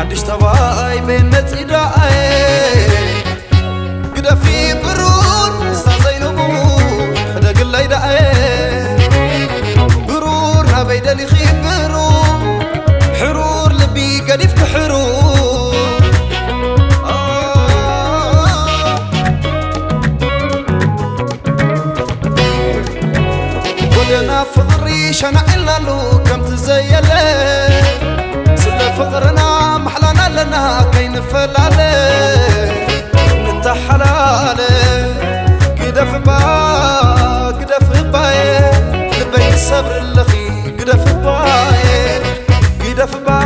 حدش تباي بين متداي قد في برور استازينبو حدا قل لي داي برور نبي دلي خيب برور حرور لبي قد يفتح حرور ودنا فقري شنع اللالو كم تزيله سل فقرنا محلانا لنا كي نفلاله نتحلاله قدف با قدف باي لبيت الصبر اللخي قدف باي قدف با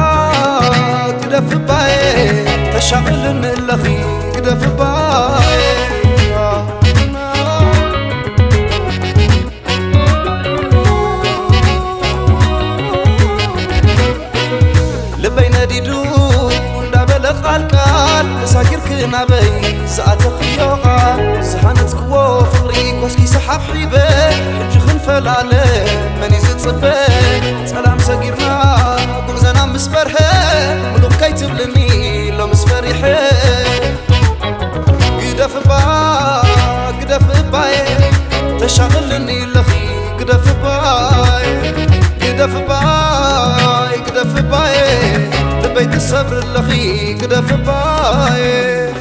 قدف باي تشعل اللخي قدف باي ساكر كنا بي ساعة خيوقا سحانت كوا فقري كوسكي سحاب حيبة حج خنفل عليه مني زد صبي سلام ساكرنا بغزنا مسفرها ملوك كيتب لمي لو مسفريحي قدف باي تشغلني لخي قدف باي بيت الصبر اللخي قدف باي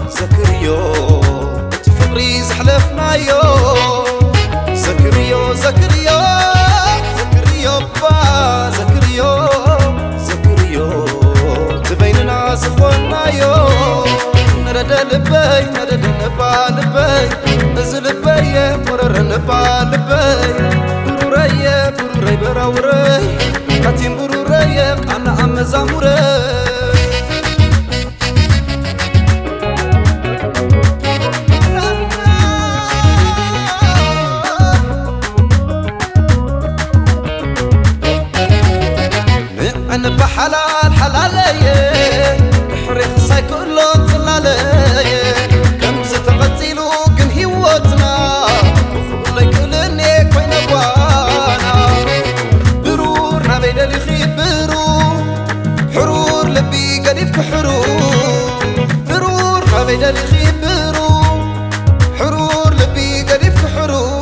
زكريو تفقري زحلفنا يو زكريو تبيننا سخونا يو نرد لبي نرد نبالبي نزل بي مرر نبالبي بروري براوري قتيم بروري أنا أم زاموري أنا بحلال حلالي حريخ ساي كله طلالي كم ستغتيلو كن هيوتنا وخلي كلني كوين أبوانا برور نبي دلي خيب برور حرور لبي قريبك حرور برور نبي دلي خيب برور حرور لبي قريبك حرور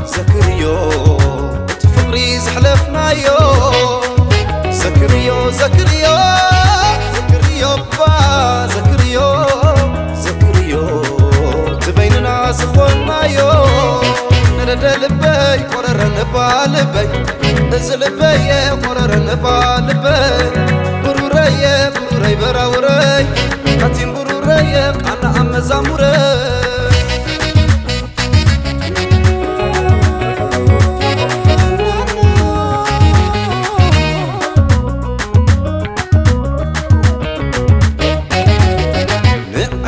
زكريو تفقري زحلفنا يو زكريو تبيننا سخونا يو نرد لبي قرر نبالبي نزل بي قرر نبالبي بروري براوري قتيم بروري أنا أم زاموري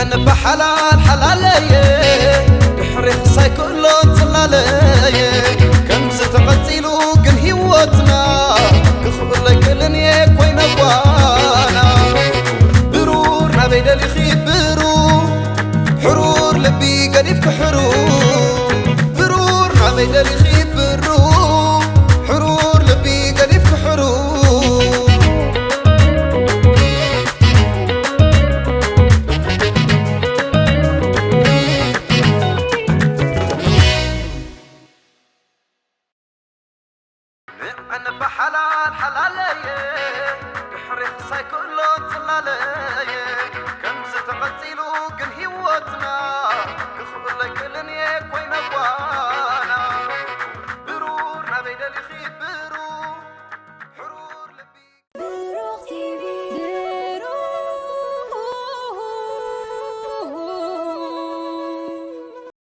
أنا بحلال حلالي بحريخ ساي كله طلالي كم ستغتيلو كن هيوتنا كخبر لي كلني كوين أبوانا برور نبي دلي خيب برور حرور لبي قريبك حرور برور نبي دلي خيب برور حرور لبي قريبك حرور أنا بحلال حلالي بحريخ ساي كله طلالي